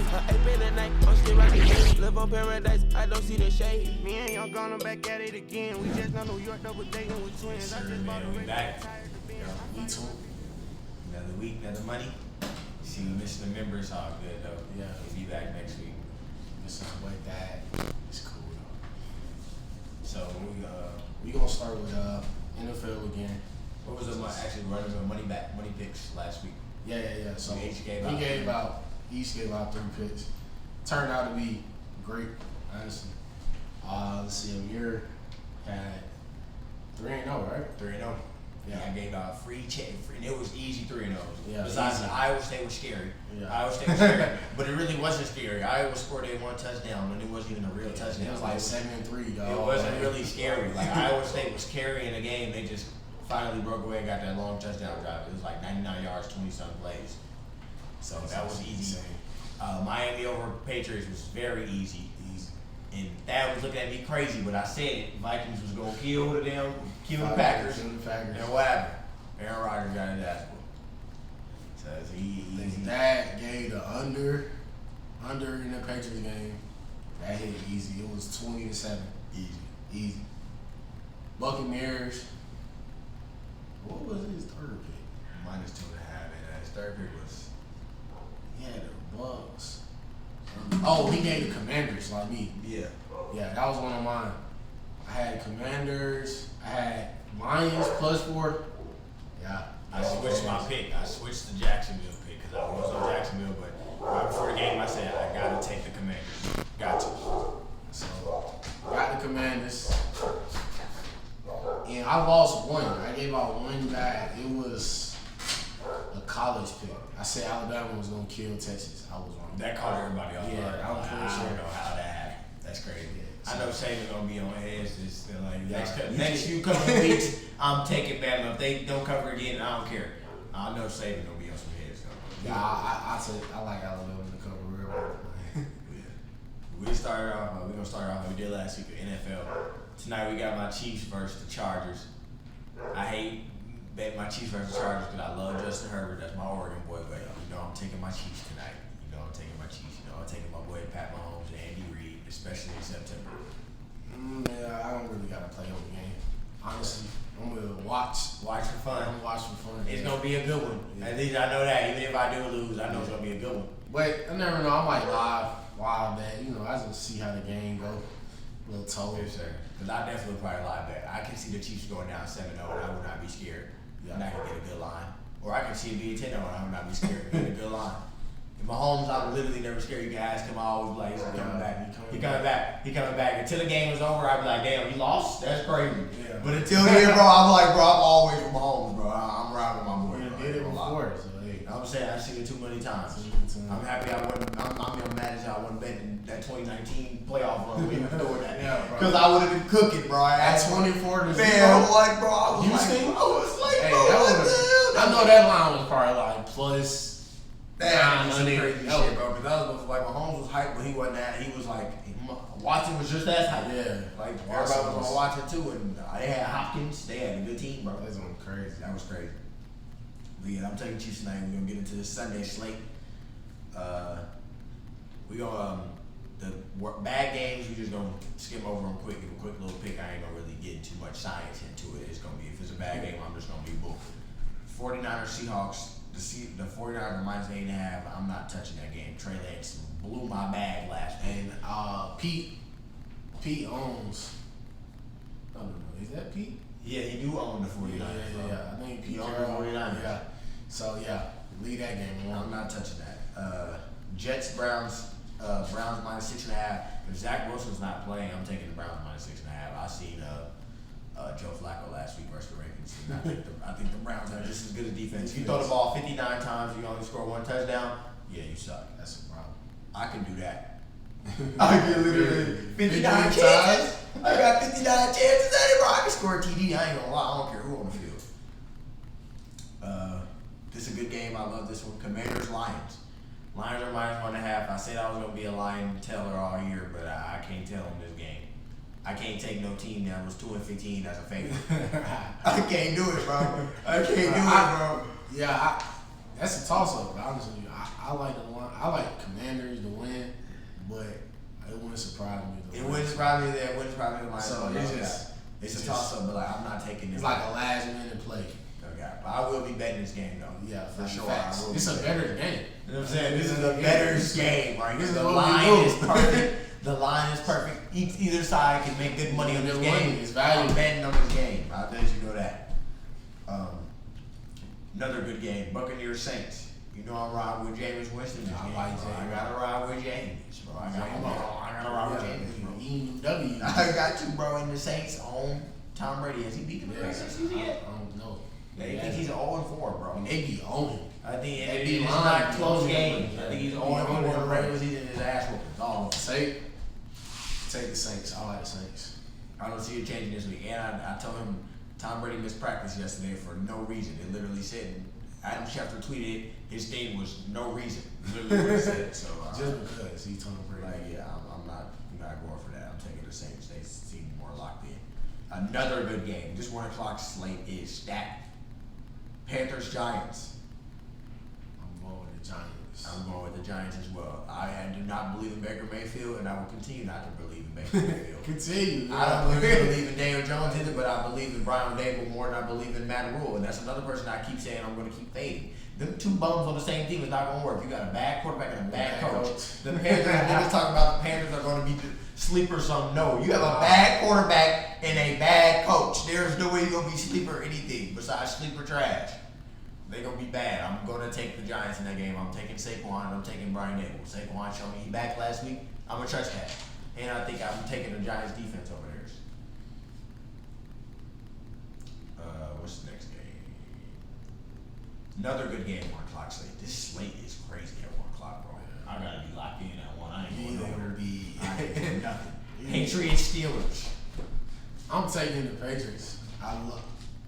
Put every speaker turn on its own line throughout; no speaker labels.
shade. Ape in the night, I'm still rocking shade. Live on paradise, I don't see the shade. Me and Young gone back at it again. We just know New York double dating with twins.
Yes, sir, man. We back. We too. Another week, another money. See, we missing the members. All good though.
Yeah.
We'll be back next week.
Missing my dad. It's cool though.
So
We gonna start with NFL again.
what was the actually running the money picks last week?
Yeah. So
We each gave
each gave out 3 picks. Turned out to be great, honestly. Let's see, Amir had 3-0, right?
3-0.
Yeah.
I gave out free check, and it was easy 3-0.
Yeah,
Besides,
easy.
Iowa State was scary.
Yeah.
Iowa State was scary, but it really wasn't scary. Iowa scored a 1 touchdown, and it wasn't even a real touchdown.
It was like 7-3, dog.
It wasn't really scary. Like Iowa State was carrying the game. They just finally broke away and got that long touchdown drive. It was like 99 yards, 20-something plays. So that was easy. Miami over Patriots was very easy. And Thad was looking at me crazy, but I said it. Vikings was gonna kill the Packers.
Kill the Packers.
And what happened? Aaron Rodgers got his ass whooped. So he
That gave the under in the Patriots game. That hit easy. It was 20-7. Easy. Buccaneers. What was his third pick?
-2.5, and his third pick was
He had the Bucks. Oh, he gave the Commanders like me.
yeah.
Yeah, that was one of mine. I had Commanders. I had Lions +4. Yeah.
I switched my pick. I switched the Jacksonville pick because I was on Jacksonville, but right before the game I said I gotta take the Commanders. Got to.
So, got the Commanders. And I lost one. I gave out one guy. It was a college pick. I said Alabama was going to kill Texas. I was wrong.
That caught everybody off
Yeah,
guard.
I'm pretty
I
sure.
don't know how that happened. That's crazy.
Yeah,
I know Saban's gonna be on edge. Just like
Yeah.
next few couple of weeks, I'm taking Bama. If they don't cover again, I don't care. I know Saban gonna be on some heads though.
Yeah, I like Alabama to cover real well.
We We're gonna start off like we did last week with NFL. Tonight we got my Chiefs versus the Chargers. I hate betting my Chiefs versus the Chargers because I love Justin Herbert. That's my Oregon boy, but I'm taking my Chiefs tonight. I'm taking my Chiefs. I'm taking my boy Pat Mahomes and Andy Reid, especially in September.
Yeah, I don't really gotta play on the game. Honestly, I'm gonna watch.
Watch for fun.
I'm gonna watch for fun.
It's gonna be a good one.
Yeah.
At least I know that. Even if I do lose, I know it's gonna be a good one.
But I never know. I might live bet. I just see how the game go. A little total.
Yes, sir. Because I definitely would probably lie bet. I can see the Chiefs going down 7-0 and I would not be scared.
Yeah.
And I can get a good line. Or I can see it being 10-0 and I would not be scared and get a good line. If Mahomes, I'm literally never scared. You guys come always like, he's coming back. He coming back. Until the game is over, I'd be like, damn, he lost? That's crazy.
Yeah.
But until then, bro, I'm like, bro, I'm always with Mahomes, bro. I'm riding with my boy.
You
bro.
did it before, so hey.
I'm saying I've seen it too many times. I'm happy I wasn't. I'm mad as I wasn't betting that 2019 playoff run. We were doing that.
Yeah, bro.
Because I would have been cooking, bro.
At 24-0.
Man, like, bro, I was
Houston?
like,
Hey,
bro,
that
what
would've-
the hell?
I know that line was probably like plus.
That was some
900.
crazy shit, bro. Because that was like Mahomes was hyped, but he wasn't that. He was like, Watson was just as hyped.
Yeah.
Like
Watson
everybody was
was-
on Watson too, and they had Hopkins. They had a good team, bro.
That's one crazy.
That was crazy. But yeah, I'm taking Chiefs tonight. We're gonna get into this Sunday slate. We gonna the bad games. We just gonna skim over them quick. Give a quick little pick. I ain't gonna really get too much science into it. It's gonna be if it's a bad game, I'm just gonna be booked. 49ers Seahawks. The 49ers are -8.5. I'm not touching that game. Trey Lance blew my bag last week.
And Pete owns. I don't know. Is that Pete?
Yeah, he do own the 49ers. bro.
Yeah. I think Pete
He owns the
Carroll.
49ers.
Yeah. So yeah, leave that game alone.
I'm not touching that. Jets, Browns, Browns -6.5. If Zach Wilson's not playing, I'm taking the Browns -6.5. I seen Joe Flacco last week versus the Ravens. And I think the Browns have just as good a defense. You throw the ball 59 times, you only score 1 touchdown. Yeah, you suck.
That's a problem.
I can do that. I can literally 59 chances.
times?
I got 59 chances at it, bro. I can score a TD. I ain't gonna lie. I don't care who on the field. This is a good game. I love this one. Commanders, Lions. Lions are -1.5. I said I was gonna be a Lion teller all year, but I can't tell them this game. I can't take no team that was 2-15 as a favorite. I can't do it, bro. I can't do it, bro.
Yeah, that's a toss up. Honestly, I like the line. I like Commanders to win, but it wouldn't surprise me.
It wouldn't surprise me that. It wouldn't surprise me.
So
It's a toss up, but like I'm not taking it.
It's like a last minute play.
Okay, but I will be betting this game though.
Yeah,
for sure.
Facts.
I will
It's
be
a
betting.
better game.
You know what I'm saying? This is a better game, right?
This is
The
what we
line
do.
is perfect. The line is perfect. Either side can make good money on this
Good
game.
money. It's valuable.
I'm betting on this game. I'll let you know that. Another good game. Buccaneers Saints. You know I'm riding with Jameis Winston this
I
game.
like
bro. I
Jameis.
gotta ride with Jameis, bro. I gotta ride with Jameis.
Eating W.
I got you, bro. And the Saints own Tom Brady. Has he beaten the Saints this yet?
I don't know.
They think he's 0-4, bro.
They be owning.
I think
They
it
be
is
lying.
not close
Yeah.
games. I think he's
He
0-4 in
owning
the
the
regular
Raiders.
season. His ass whooping. All of them.
Take the Saints. I like the Saints.
I don't see it changing this week. And I told him Tom Brady missed practice yesterday for no reason. It literally said, Adam Schefter tweeted his thing was no reason. Literally what it said. So
Just because he's Tom Brady.
like, yeah, I'm not going for that. I'm taking the Saints. They seem more locked in. Another good game. This 1 o'clock slate is stacked. Panthers Giants.
I'm going with the Giants.
I'm going with the Giants as well. I do not believe in Baker Mayfield, and I will continue not to believe in Baker Mayfield.
Continue.
I don't really believe in Daniel Jones either, but I believe in Brian Dable more than I believe in Matt Rule, and that's another person I keep saying I'm going to keep fading. Them two bums on the same team is not going to work. You got a bad quarterback and a bad coach. The Panthers, niggas talking about the Panthers are going to be the sleeper some. No, you have a bad quarterback and a bad coach. There's no way you're going to be sleeper anything besides sleeper trash. They're going to be bad. I'm going to take the Giants in that game. I'm taking Saquon and I'm taking Brian Dable. Saquon showed me he back last week. I'm going to trust that. And I think I'm taking the Giants defense over theirs. What's the next game? Another good game, 1 o'clock slate. This slate is crazy at 1 o'clock, bro. I gotta be locked in at one. I ain't going nowhere. I ain't doing nothing. Patriots Steelers.
I'm taking the Patriots.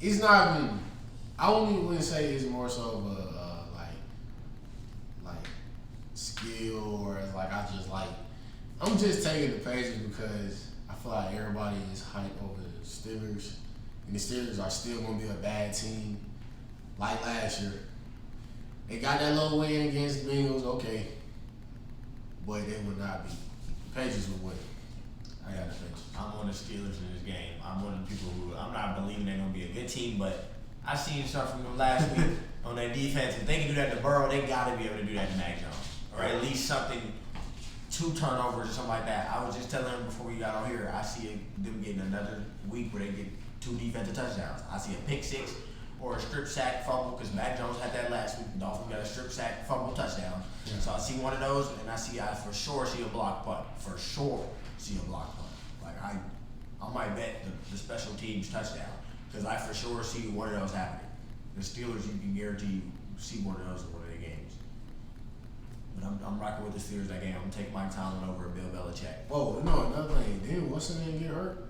It's not even. I wouldn't say it's more so of a like skill or it's like I just like. I'm just taking the Patriots because I feel like everybody is hyped over the Steelers, and the Steelers are still gonna be a bad team. Like last year, they got that little win against the Bengals, okay, but they would not be. The Patriots would win. I got the Patriots.
I'm on the Steelers in this game. I'm one of the people who I'm not believing they're gonna be a good team, but I seen stuff from them last week on their defense. If they can do that to Burrow, they gotta be able to do that to Mac Jones, or at least something. 2 turnovers or something like that. I was just telling them before we got on here, I see them getting another week where they get 2 defensive touchdowns. I see a pick 6 or a strip sack fumble because Mac Jones had that last week. The Dolphins got a strip sack fumble touchdown.
Yeah.
So I see one of those, and I for sure see a block punt. For sure see a block punt. Like I might bet the special teams touchdown because I for sure see one of those happening. The Steelers, you can guarantee you see one of those in one of their games. But I'm rocking with the Steelers that game. I'm gonna take Mike Tomlin over Bill Belichick.
Whoa, no, another thing. Didn't what's her name get hurt?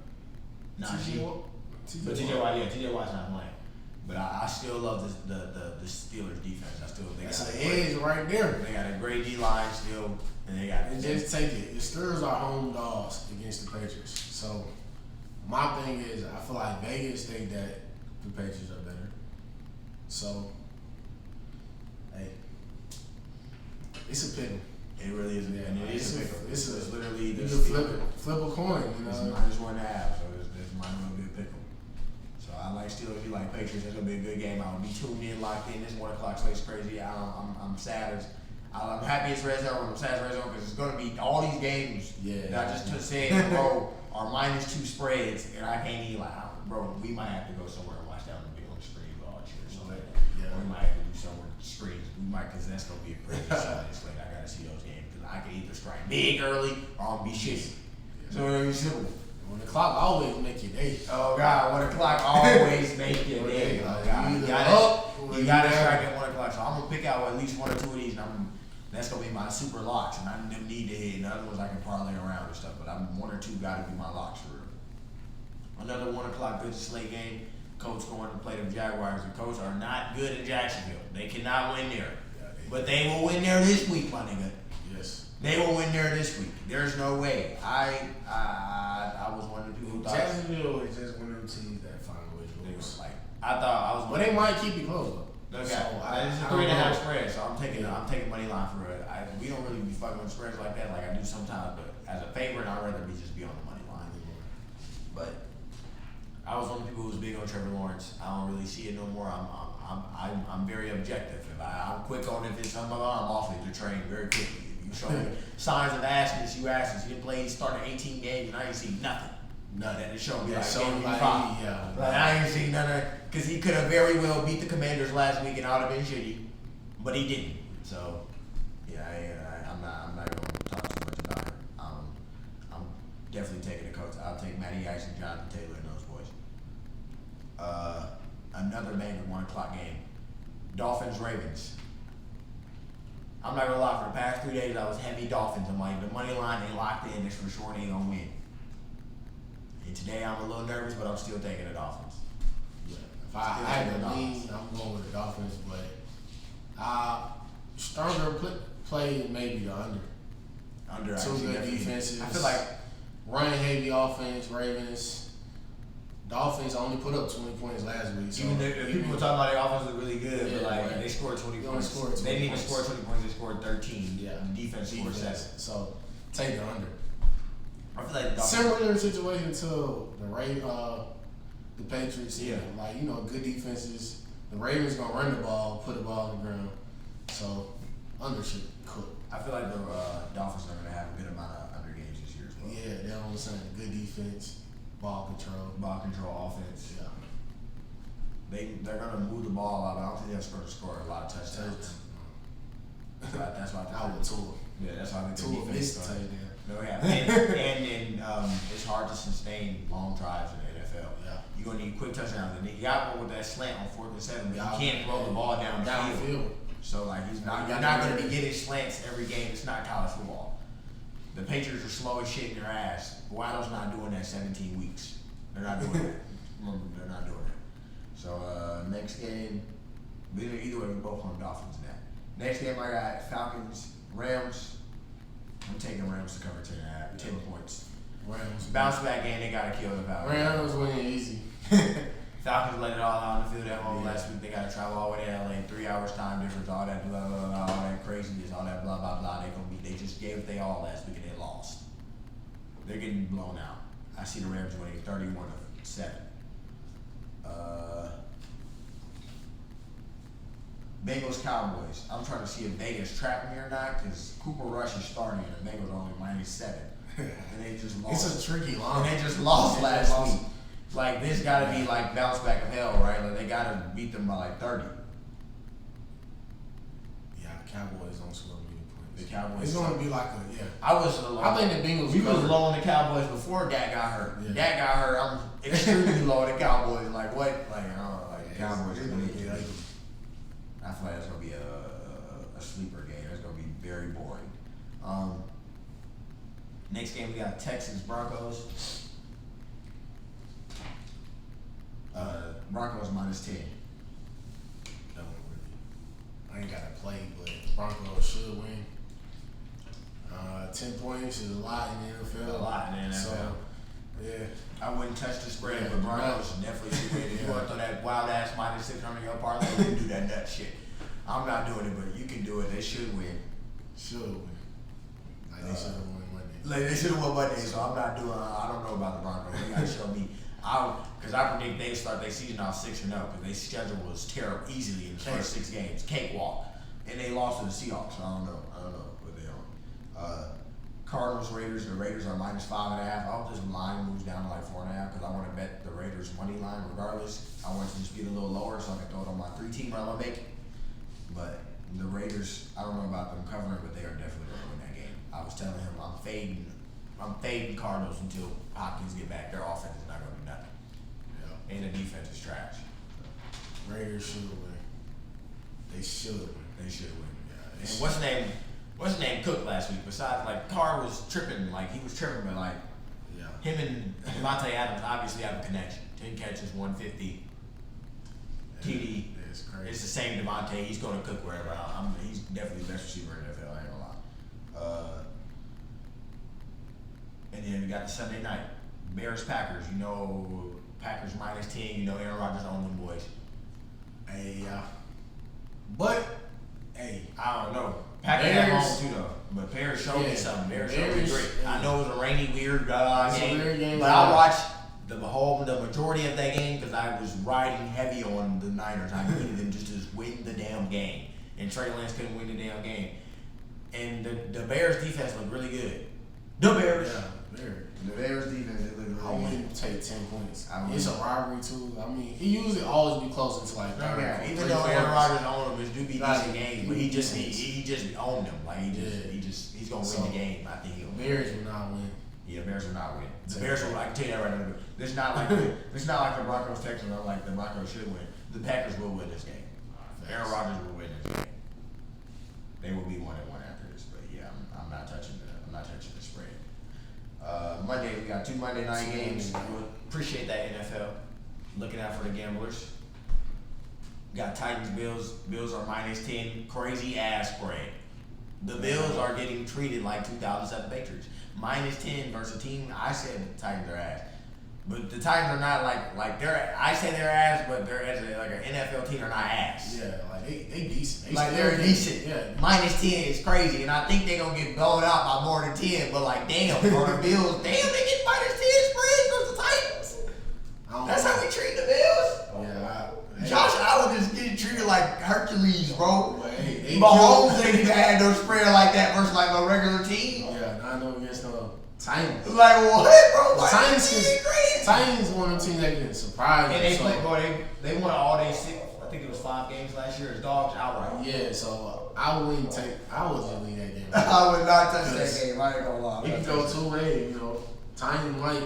Nah,
TJ
But TJ Watt's not playing. But I still love the Steelers defense. I still think
That's an edge right there.
They got a great D line still, and they got.
And just take it. The Steelers are home dogs against the Patriots. So my thing is, I feel like Vegas think that the Patriots are better. So, hey, it's a pick 'em.
It really is, and it is a pick 'em. It's literally
You
the
can flip a coin. You
It's
know,
-1.5, so this might well be a pick 'em. So I like Steelers. You like Patriots. It's gonna be a good game. I'll be tuned in, locked in. This 1 o'clock slate's crazy. I'm sad. I'm happy it's red zone. I'm sad it's red zone because it's gonna be all these games.
Yeah.
That I just said, bro, are -2 spreads, and I can't even bro. We might have to go somewhere and watch that on the big on the screen or something like that.
Yeah.
Or we might have to do somewhere with screens. We might, because that's gonna be a crazy Sunday slate. I gotta see those games because I can either strike big early or I'm gonna be shitty. So it's simple.
when the clock always make your day.
Oh God, 1 o'clock always make your day. Oh God, you gotta strike at 1 o'clock. So I'm gonna pick out at least 1 or 2 of these, and that's gonna be my super locks, and I don't need to hit. And the other ones I can parlay around and stuff, but 1 or 2 gotta be my locks for real. Another 1 o'clock good slate game. Colts going to play the Jaguars. The Colts are not good in Jacksonville. They cannot win there, but they will win there this week, my nigga.
Yes.
They will win there this week. There's no way. I was one of the people who thought
Jacksonville is just one of them teams that find a way to
they
lose.
was like I thought I was.
But they might keep it close though.
No
So,
cap. It's a
I
3.5
don't
spread, so I'm taking money line for it. We don't really be fucking with spreads like that, like I do sometimes. But as a favorite, I'd rather just be on the money line. But I was one of the people who was big on Trevor Lawrence. I don't really see it no more. I'm very objective. I'm quick on if it's something I'm off it to train very quickly. If you show me signs of ashness, you didn't play, he started 18 games, and I ain't seen nothing. None that it showed me like I ain't seen none of, because he could have very well beat the Commanders last week and I would have been shitty, but he didn't. So yeah, I'm not gonna talk too much about it. I'm definitely taking the coach. I'll take Matty Ice and Jonathan Taylor and those boys. Another banger 1 o'clock game. Dolphins Ravens. I'm not gonna lie, for the past 3 days I was heavy Dolphins. I'm like, the money line they locked in, it's for sure they gonna win. And today I'm a little nervous, but I'm still taking the Dolphins.
Yeah. If I had to lean, I'm going with the Dolphins, but stronger play maybe the under.
Under,
Two good defenses.
I feel like
run heavy offense, Ravens. Dolphins only put up 20 points last week. So
even people were talking about their offense was really good,
Yeah,
but like
right.
they scored 20
They
points.
only scored 20
They didn't even
points.
score 20 points, they scored 13.
Yeah.
And the defense scored 7.
So take the under.
I feel like the Dolphins,
Similar situation to the Patriots.
Yeah.
Like, good defenses. The Ravens gonna run the ball, put the ball on the ground. So under should cook.
I feel like the Dolphins are going to have a good amount of under games this year as well.
Yeah, that's what I'm saying. Good defense, ball control.
Ball control, offense.
Yeah.
They're going to move the ball out, but I don't think they're going to score a lot of touchdowns. That's why
I would tool.
Yeah, that's why I think the
Tool
defense
missed
is
touchdown.
No, yeah. And it's hard to sustain long drives in the NFL.
Yeah.
You're going to need quick touchdowns. And you got one with that slant on 4th and 7, but
Yeah.
you can't throw the ball down the field. So, like, you're not going to be getting slants every game. It's not college football. The Patriots are slow as shit in their ass. Waddle's not doing that 17 weeks. They're not doing that. They're not doing that. So, next game, either way, we both on Dolphins now. Next game, I got Falcons, Rams. I'm taking Rams to cover 10 points.
Rams.
Bounce back game, they got to kill the Falcons.
Rams winning easy.
Falcons let it all out on the field at home last week. They got to travel all the way to LA, 3 hours time difference, all that blah blah blah, all that craziness, all that blah blah blah. They just gave it they all last week and they lost. They're getting blown out. I see the Rams winning 31-7. Bengals Cowboys. I'm trying to see if Vegas trapped me or not because Cooper Rush is starting and the Bengals are only -7, and they just lost.
It's a tricky line.
And they just lost last week. Like, this gotta be like bounce back of hell, right? Like, they gotta beat them by like 30.
Yeah, the Cowboys don't score many points.
The Cowboys.
It's gonna be like
I
think the Bengals.
We was
cover.
low on the Cowboys before Dak got hurt.
Yeah.
Dak got hurt. I'm extremely low on the Cowboys. Like, what? Like, I don't know. Like, the
Yeah,
Cowboys
it's
are
gonna
gonna
be like-
I feel like that's gonna be a sleeper game. That's gonna be very boring. Next game we got Texans Broncos. Broncos -10.
Don't really. I ain't got to play, but Broncos should win. 10 points is a lot in the NFL.
A lot in the NFL.
So, yeah.
I wouldn't touch the spread,
Yeah,
but Broncos definitely should win. If you want to throw that wild ass -600 your parlay, you can do that nut shit. I'm not doing it, but you can do it. They should win.
Should win. Like they should have won Monday.
Like, they should have won Monday, so I'm not doing. I don't know about the Broncos. You gotta show me. Because I predict they start their season off 6-0 because their schedule was terrible easily in the first 6 games, cakewalk, and they lost to the Seahawks. So I don't know what they on. Cardinals Raiders. The Raiders are -5.5. I hope this line moves down to like 4.5 because I want to bet the Raiders money line regardless. I want it to just be a little lower so I can throw it on my 3-teamer I'm gonna make. But the Raiders, I don't know about them covering, but they are definitely going to win that game. I was telling him I'm fading Cardinals until Hopkins get back. Their offense is not going to do nothing,
Yeah.
and the defense is trash.
Raiders should win. They should win.
They should win.
Yeah,
And what's his name cooked last week? Besides, like, Carr was tripping, but like
Yeah.
him and Devontae Adams obviously have a connection. 10 catches, 150. TD.
It's crazy.
It's the same Devontae. He's going to cook wherever. He's definitely the best receiver in the NFL. I ain't gonna lie. And then we got the Sunday night Bears Packers. You know, Packers -10. You know, Aaron Rodgers owned them boys.
Hey, yeah. But hey,
I don't know. Packers at
Bears-
home too though. But Bears showed me
Yeah,
something. Bears showed me
Bears-
great.
yeah.
I know it was a rainy, weird
It's a
game,
weird game,
but
yeah.
I watched the majority of that game because I was riding heavy on the Niners. I needed them just to win the damn game, and Trey Lance couldn't win the damn game. And the Bears defense looked really good. The Bears.
yeah, Bears.
The Bears defense they looked
I
really good.
wouldn't take 10 points.
I
It's a
wouldn't.
rivalry too. I mean, it usually always be close until like third.
Yeah, even
three,
though
four.
Aaron Rodgers owned them, it do be
Like,
decent games, but he just owned them. Like he's gonna
So,
win the game. I think he'll.
Bears will not win.
Yeah, Bears will not win. The
Take
Bears
it.
will. I can tell you that right now. It's not like it's not like the Broncos Texans or like the Broncos should win. The Packers will win this game. Aaron Rodgers will win this game. They will be 1-1 after this, but yeah, I'm not touching the spread. Monday we got 2 Monday night games. Appreciate that NFL. Looking out for the gamblers. Got Titans Bills. Bills are -10. Crazy ass spread. The Bills are getting treated like 2007 Patriots. -10 versus a team. I said the Titans are ass, but the Titans are not like they're. I say they're ass, but they're as like an NFL team are not ass.
Yeah, like they decent. They
Like
still
they're decent.
Yeah.
-10 is crazy, and I think they're gonna get blown out by more than 10. But like, damn, for the Bills, damn, they get -10 spread versus the Titans.
I don't
That's
know.
how we treat the Bills.
Yeah.
Josh Allen is getting treated like Hercules, bro.
Well, hey,
Mahomes ain't even had no spread like that versus like a regular team.
Yeah, I know against the Titans.
Like what, bro?
The
Like,
Titans
this
is
is crazy.
Titans one of them teams that can surprise
And
you.
they
So,
played, bro. They won all day 6. I think it was 5 games last year. As dogs outright.
yeah, so I wouldn't take. I would just leave that game.
I would not touch
Yes.
that game. I ain't gonna lie.
It can go 2 ways, you know. Titans might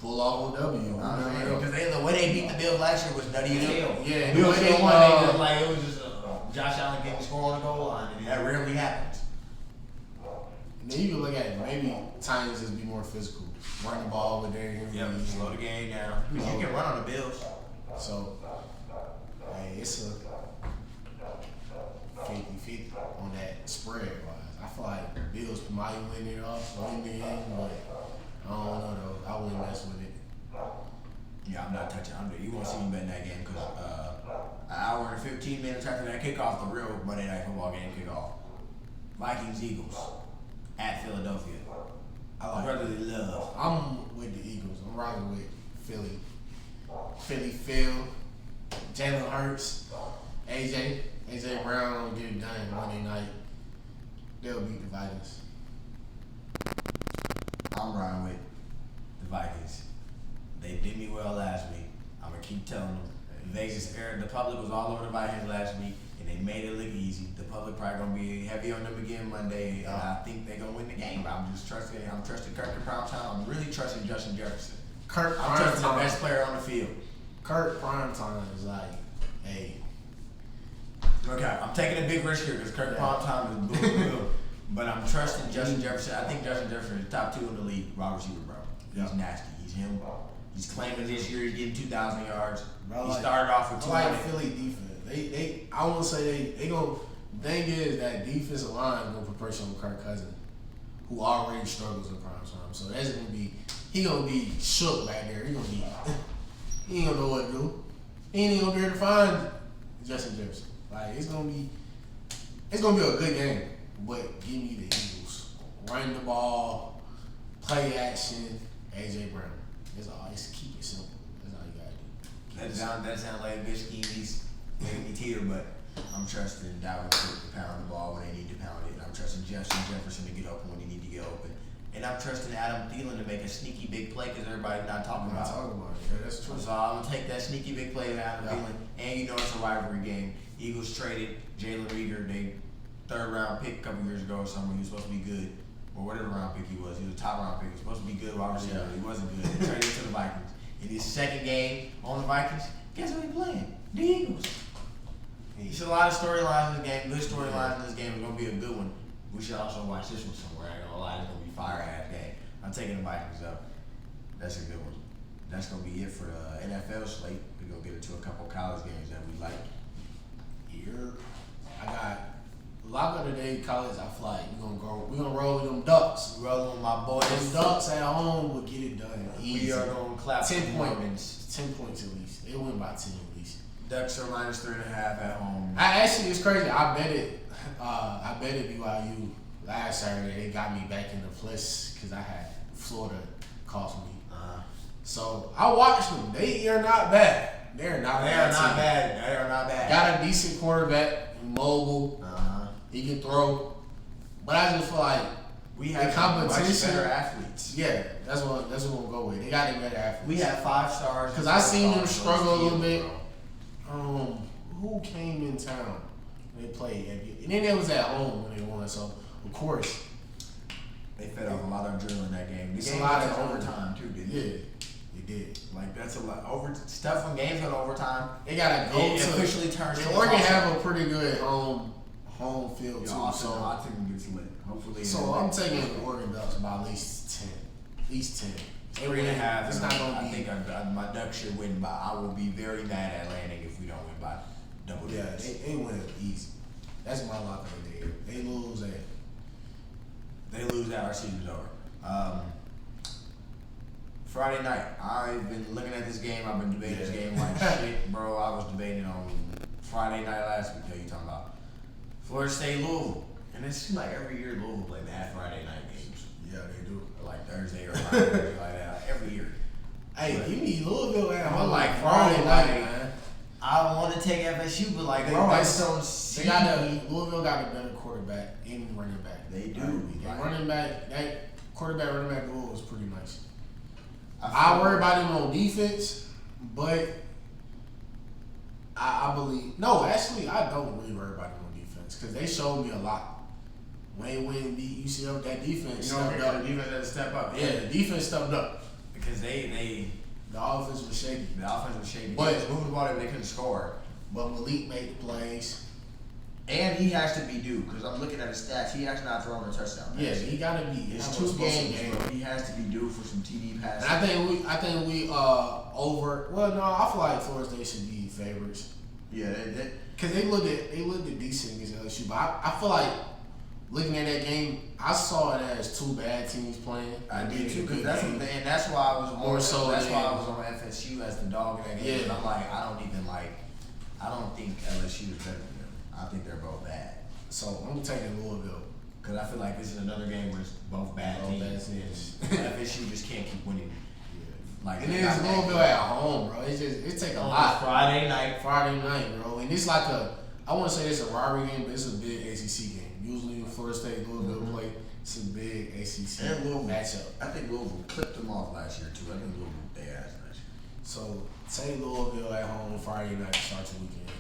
pull off a W. You never know.
Because the way they beat the Bills last year was nutty as hell.
Yeah,
Bills
the way
still
they,
won. They just like it was just Josh Allen getting scored on the goal line, and that rarely happens.
Then you can look at it. Maybe Titans just be more physical. Run the ball with Derrick Henry.
Yeah, slow the game down. You can run on the Bills.
So, hey, it's a 50-50 on that spread wise. I feel like the Bills might win it off, win the game, but I don't know though. I wouldn't mess with it.
Yeah, I'm not touching. You won't see me betting that game because an hour and 15 minutes after that kickoff, the real Monday Night Football game kickoff. Vikings Eagles at Philadelphia.
I like
Brotherly love.
I'm with the Eagles. I'm rocking with Philly. Phil, Jalen Hurts, AJ Brown get it done Monday night. They'll beat the Vikings.
I'm riding with the Vikings. They did me well last week. I'm gonna keep telling them. The public was all over the Vikings last week, and they made it look easy. The public probably gonna be heavy on them again Monday, and I think they're gonna win the game. I'm trusting Kirk in prime time. I'm really trusting Justin Jefferson.
Kirk
I'm trusting the
Primetime.
best player on the field.
Kirk Primetime is like, hey,
Okay, I'm taking a big risk here because Kirk Primetime is boom, boom. But I'm trusting Justin Jefferson. I think Justin Jefferson is top 2 in the league, wide receiver, bro. He's nasty. He's him. He's claiming this year he's getting 2,000 yards.
Bro,
He
like-
started off with
I
200.
like Philly defense. I won't say they go. Thing is that defensive line gonna put pressure on Kirk Cousins, who already struggles in prime time. So that's gonna be he gonna be shook back there. He ain't gonna know what to do. He ain't even gonna be able to find Justin Jefferson. Like it's gonna be a good game. But give me the Eagles. Run the ball, play action, AJ Brown. That's all. Just keep it simple. That's all you gotta do.
That sounds like a good scheme. He's making me tear, but I'm trusting Dalvin Cook to pound the ball when they need to pound it. I'm trusting Justin Jefferson to get open when they need to get open. And I'm trusting Adam Thielen to make a sneaky big play because everybody's not talking
I'm not
about it.
talking about it. Yeah, that's true.
So I'm going to take that sneaky big play of Adam Thielen. And you know it's a rivalry game. Eagles traded Jalen Reagor, they 3rd round pick a couple years ago or something. He was supposed to be good. Or whatever round pick he was. He was a top round pick. He was supposed to be good wide receiver. He wasn't good. They traded him to the Vikings. In his 2nd game on the Vikings, guess who he playing? The Eagles. There's a lot of storylines in this game. Good storylines in this game. It's going to be a good one. We should also watch this one somewhere. I ain't gonna lie. It's going to be a fire-ass game. I'm taking the Vikings up. That's a good one. That's going to be it for the NFL slate. We're going to get into a couple college games that we like.
Here, I got lock of the day college. I feel like we're gonna roll with them Ducks.
Rolling with my
Them
boys.
Ducks at home will get it done easy.
We are going to clap
10
the
points.
Mormons.
10 points at least. They win by 10 at least.
Ducks are -3.5 at home.
Actually, it's crazy. I betted BYU last Saturday. They got me back in the plus because I had Florida cost me. So I watched them. They are not bad. They're not
They
bad.
are not bad. They are not bad.
Got a decent quarterback, mobile. He can throw. But I just feel like
We have
the competition.
much better athletes.
Yeah, that's what we'll go with. They got a better athletes.
We have 5 stars.
Because I seen them struggle a little bit. Who came in town? They played, and then it was at home when they won. So of course,
They fed off a lot of drill in that game. The
It's
game
a lot
went
of
to overtime too, didn't it?
yeah, they did.
Like that's a lot. Stuff when games go to overtime.
They gotta go
It
to.
officially turns.
And
to
Oregon
toss-up.
have a pretty good home field
Yeah,
too.
Austin,
So
Austin gets lit. Hopefully.
so I'm taking Oregon Ducks by at least 10. At least 10.
3.5.
It's not gonna
I
be.
think my Ducks should win by. I will be very mad at Landing if we don't win by double
Yeah,
digits.
they win easy. That's my lock of the day. They lose at.
They lose that, our season's over. Friday night, I've been looking at this game. I've been debating this game like shit, bro. I was debating on Friday night last week. You talking about Florida State, Louisville, and it seems like every year Louisville play the Friday night games,
Yeah, they do.
or like Thursday or Friday, like that, every year.
Hey, give me Louisville at home.
like,
Friday
bro,
night,
like,
man.
I want to take FSU, but like,
They-
bro, I
they-
just don't
They
see.
got Louisville got a better quarterback and running back.
They do.
That
Like,
running back, that quarterback running back duo was pretty nice.
I
I worry about him on defense, but I believe actually I don't really worry about him on defense because they showed me a lot. When beat UCF, that defense stepped up.
the defense had to step up.
Yeah, the defense stepped up.
Because they
The offense was shaky,
the offense was shaky.
But-
They was moving the ball, but they couldn't score.
but Malik made the plays.
And he has to be due because I'm looking at his stats. He has not thrown a touchdown.
Yeah, he gotta be.
It's
have
2
a explosive
games,
game.
bro. He has to be due for some TD passes.
And I think we over. Well, no, I feel like Florida State should be favorites
yeah,
because they looked at decent against LSU. But I feel like looking at that game, I saw it as 2 bad teams playing.
I
It
did
was a
too.
good
That's
game.
what, and that's why I was on.
More so
That's
than-
why I was on FSU as the dog in that game.
Yeah.
And I'm like, I don't think LSU is better than them. I think they're both bad.
So I'm taking Louisville.
Because I feel like this is another game where it's both bad
Both bad
teams.
teams.
And FSU just can't keep winning. Like,
And
they're
then it's
not that
Louisville
good.
at home, bro. It take a
On
lot.
Friday night.
Friday night, bro. And it's like I want to say it's a rivalry game, but it's a big ACC game. Usually when Florida State Louisville play, it's a big ACC
And Louisville
matchup.
I think Louisville clipped them off last year too. I think Louisville they ass last year.
So take Louisville at home Friday night to start the weekend.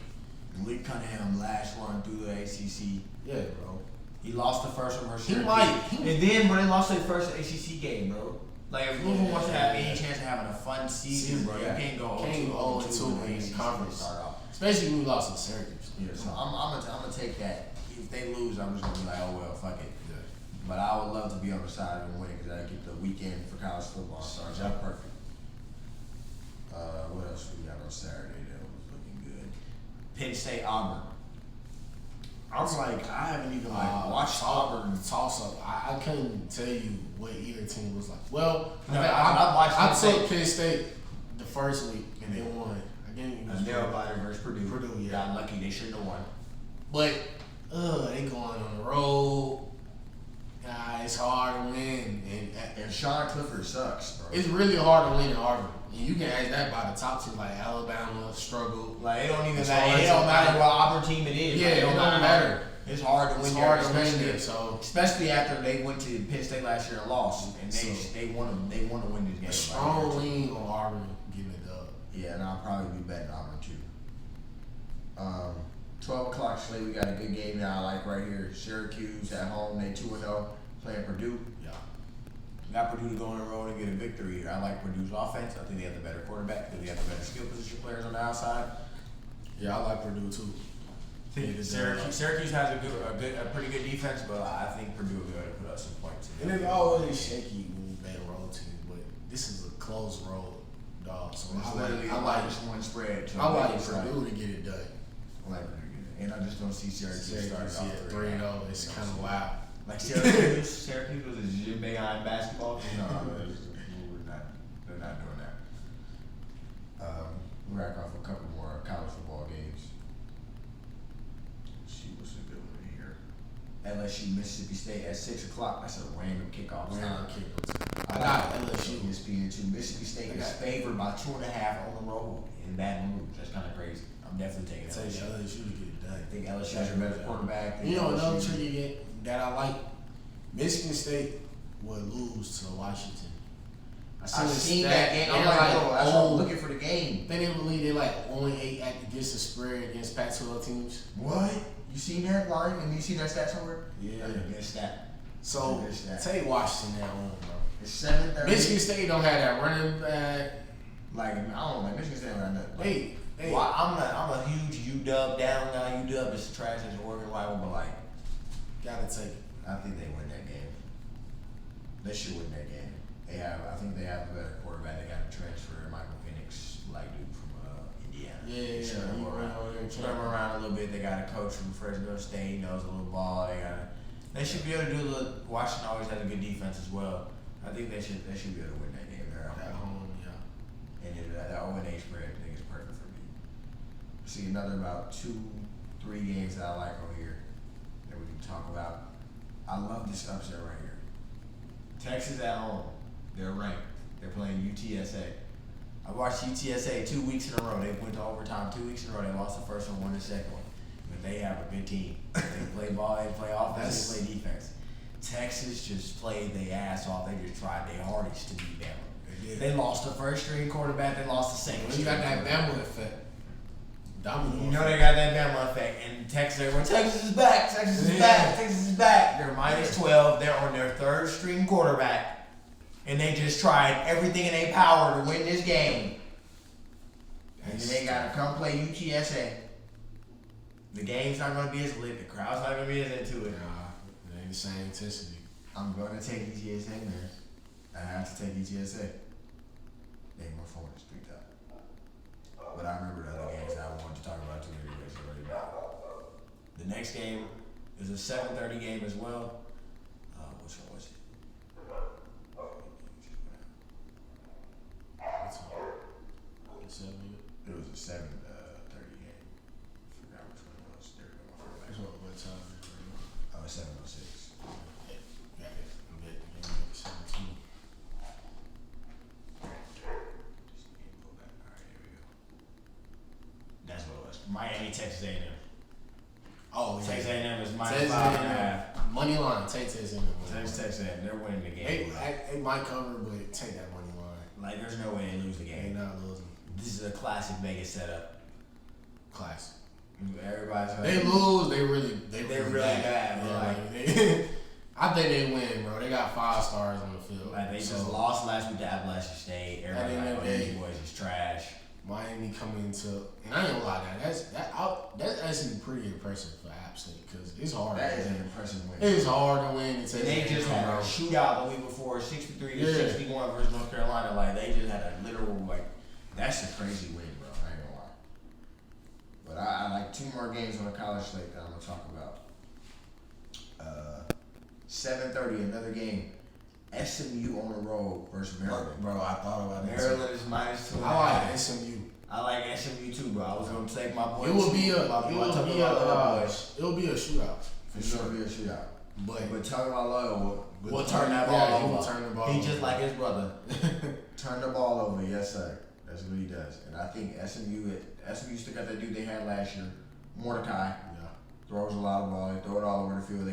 Malik Cunningham last run through the ACC.
Yeah, bro.
He lost the first one versus
He
Syracuse.
might.
And then when they lost their first ACC game, bro. Like if Louisville wants to have any chance of having a fun season, bro,
Yeah.
you can't go
Can't go 0-2 in
ACC
conference.
to start off.
Especially when we lost to Syracuse.
Yeah, so I'm gonna take that. If they lose, I'm just gonna be like, oh well, fuck it.
Yeah.
But I would love to be on the side of them winning because I get the weekend for college football starts out perfect. What else we got on Saturday that was looking good? Penn State Auburn. I'm like, I haven't even watched Auburn.
Toss up. I couldn't tell you what either team was like. Well,
No, I watched
I
Penn State.
took Penn State the first week and they won. Again,
And nail biter versus Purdue.
Purdue, yeah.
Got lucky, they shouldn't have won.
But they going on the road. It's hard to win,
And Sean Clifford sucks, bro.
it's really hard to win in Auburn. And you can ask that by the top teams like Alabama struggled.
Like it don't even
It's
matter.
hard
It
to
don't matter
win.
what Auburn team it is.
Yeah,
Like,
it don't matter.
It's hard to win.
It's
there,
hard to win
especially-
there. So
especially after they went to Penn State last year and lost, and
So-
they want to win this game.
a strong lean on Auburn getting it done.
Yeah, and I'll probably be betting Auburn too. 12 o'clock slate, we got a good game that I like right here. Syracuse at home, they 2-0, playing Purdue.
Yeah.
Got Purdue to go on the road and get a victory here. I like Purdue's offense. I think they have the better quarterback. I think they have the better skill position players on the outside.
Yeah, I like Purdue too.
Syracuse has a pretty good defense, but I think Purdue will be able to put up some points.
And it's always shaky when you bet road team, but this is a close road, dog. So
It's
I
literally
like
a -1 spread. So
I like
it's
Purdue to get it done.
I like Purdue, and I just don't see Syracuse starting
Syracuse,
off
yeah, 3-0. It's kind of wild.
Like Syracuse was a Jim Boeheim basketball team. No, they're not doing that. We'll rack off a couple more college football LSU, Mississippi State at 6 o'clock. That's a random kickoff time.
I got LSU.
ESPN too. Mississippi State is favored by 2.5 on the road in Baton Rouge. That's kind of crazy. I'm definitely taking LSU.
LSU to get it done.
I think LSU has a better quarterback.
You know another tricky game that I like? Michigan State would lose to Washington.
I seen that game. I'm like, bro, that's why I'm looking for the game.
They didn't believe they like only 8 against the spread against Pac-12 teams.
What? You seen that line and you seen that stat somewhere?
Yeah.
Good stat.
So take Washington at home, bro.
It's 7:30.
Michigan State don't have that running back.
Like I don't know, like Michigan State don't have nothing.
Hey.
Well, I'm a huge UW down now. UW is trash as an Oregon rival, but like,
Gotta take it.
I think they win that game. They should win that game. I think they have a better quarterback. They got a transfer, Michael Penix, like dude from Indiana.
Yeah.
Spread them around a little bit. They got a coach from Fresno State, knows a little ball. They should be able to do a little. Washington always has a good defense as well. I think they should be able to win that game. They're
At home, yeah.
And then that 0-8 spread, I think is perfect for me. See another about 2-3 games that I like over here that we can talk about. I love this upset right here. Texas at home. They're ranked. They're playing UTSA. I watched UTSA 2 weeks in a row. They went to overtime 2 weeks in a row. They lost the first one, won the second one. But they have a good team. They play ball, they play offense, they play defense. Texas just played their ass off. They just tried their hardest to beat Bama. They lost the first string quarterback. They lost the second.
You got that Bama effect.
You know they got that Bama effect. And Texas, everyone, Texas is back. Texas is back. Texas is back. They're -12. They're on their third string quarterback. And they just tried everything in their power to win this game. And then they got to come play UTSA. The game's not going to be as lit. The crowd's not going to be as into it.
Nah, it ain't the same intensity.
I'm going to take UTSA, man. I have to take UTSA. They my phone is picked up. But I remember the other games that I wanted to talk about too. The next game is a 7:30 game as well. Which one was it? It was a 7:30 game. Forgot which one it was. There we go. My phone back.
What time?
7:06.
Got it. I'm good. Game 17.
That's what it was. Miami, Texas A&M.
Oh, yeah.
Texas A&M is
Texas
-5.5.
Money line. Take Texas A&M.
Texas A&M, they're winning the game.
They might cover, but take that money line.
Like, there's no way they lose the
They
game.
not losing.
This is a classic Vegas setup.
Classic.
Everybody's
They lose, they really
bad, bro.
Yeah, I think they win, bro. They got 5 stars on the field.
Like, they just lost last week to Appalachian State. Everybody like, these boys is trash.
Miami coming into, and I ain't gonna lie, that's actually pretty impressive for App State because it's hard.
That is an impressive win.
It's hard to win.
They just had a shootout the week before, 63 to 61 versus North Carolina. Like, they just had a literal, like, that's a crazy win, bro. I ain't gonna lie. But I like 2 more games on the college slate that I'm gonna talk about. 7:30, another game. SMU on the road versus Maryland.
Bro, I thought about that.
Maryland is -2.
I like SMU.
I like SMU too, bro. I was gonna take my boys.
It will be a shootout for
It's
sure.
gonna be a shootout.
But
talking about Loyola, we'll turn that ball over.
We'll turn the ball
He
over.
just like his brother. Turn the ball over, yes sir. That's what he does. And I think SMU still got that dude they had last year, Mordecai.
Yeah.
Throws a lot of ball. They throw it all over the field.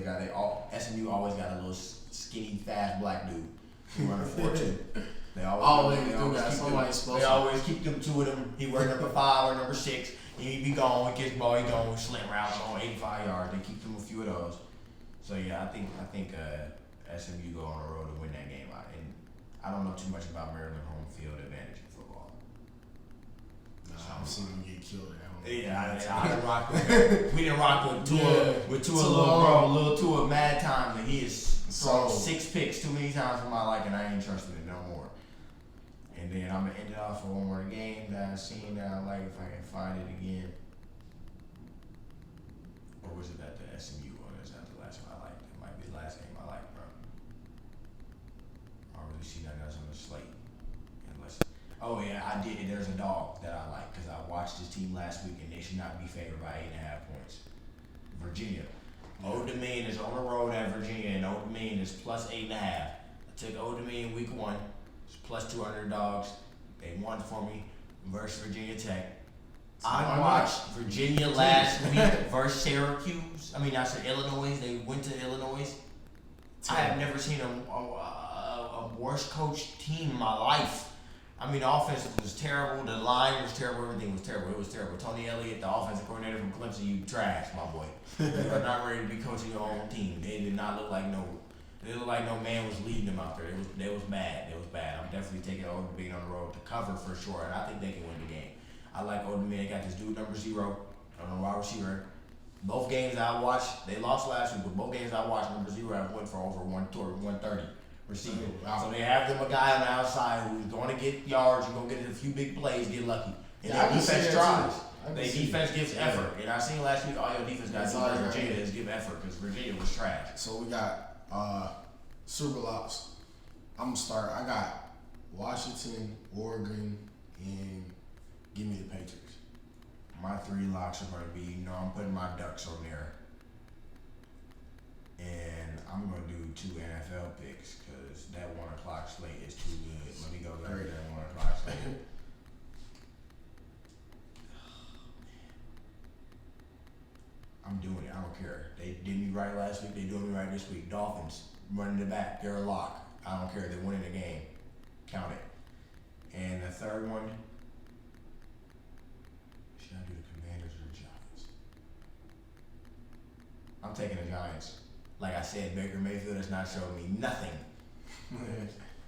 SMU always got a little skinny, fast black dude. He run a 4-2. They always keep them 2 of them. He wear number 5 or number 6. He be gone. He gets the ball. He gone. Slant route on 85 yards. They keep them a few of those. So yeah, I think SMU go on the road to win that game. And I don't know too much about Maryland home field advantage in football.
I've seen him get killed at home.
Yeah, I didn't rock with. We didn't rock with Tua. With Tua, little Tua mad time, and he is thrown 6 picks too many times for my liking. I ain't trusting it no more. And then I'm gonna end it off with one more game that I've seen that I like if I can find it again. Or was it that the SMU one? Is that the last one I liked? It might be the last game I liked, bro. I don't really see nothing else on the slate. Oh yeah, I did. There's a dog that I like because I watched this team last week and they should not be favored by 8.5 points. Virginia. Old Dominion is on the road at Virginia, and Old Dominion is plus 8.5. I took Old Dominion week 1, it's plus 200 dogs. They won for me versus Virginia Tech. I watched Virginia last week versus Syracuse. I said Illinois. They went to Illinois. I have never seen a worse coached team in my life. The offense was terrible. The line was terrible. Everything was terrible. It was terrible. Tony Elliott, the offensive coordinator from Clemson, you trash, my boy. You are not ready to be coaching your own team. They did not look like no. They looked like no man was leading them out there. They was bad. It was bad. I'm definitely taking Old Dominion on the road to cover for sure, and I think they can win the game. I like Old Dominion. They got this dude number 0 on the wide receiver. Both games I watched, they lost last week, but both games I watched, number 0 I went for over 130 receiving. So they have them a guy on the outside who's going to get yards, you're going to get a few big plays, get lucky. And their defense tries. Their defense gives effort. And I seen last week all your defense guys do for Virginia is give effort because Virginia was trash.
So we got Super Locks. I'm going to start. I got Washington, Oregon, and give me the Patriots.
My 3 locks are going to be, I'm putting my Ducks on there. And I'm going to do 2 NFL picks because that 1 o'clock slate is too good. Let me go back to that 1 o'clock slate. I'm doing it. I don't care. They did me right last week. They doing me right this week. Dolphins running the back. They're a lock. I don't care. They're winning the game. Count it. And the third one, should I do the Commanders or the Giants? I'm taking the Giants. Like I said, Baker Mayfield has not shown me nothing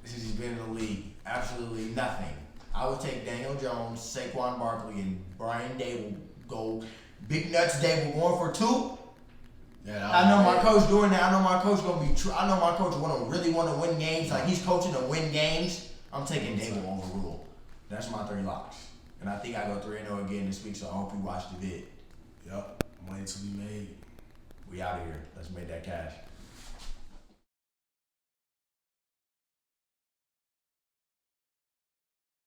since he's been in the league. Absolutely nothing. I would take Daniel Jones, Saquon Barkley, and Brian Dable go. Big Nuts Dable going for 2.
Yeah,
I know my coach doing that. I know my coach gonna be. I know my coach really want to win games. Like he's coaching to win games. I'm taking Dable over Rule. That's my 3 locks. And I think I go 3-0 again this week. So I hope you watch the vid.
Yep. Money to be made.
We out of here. Let's make that cash.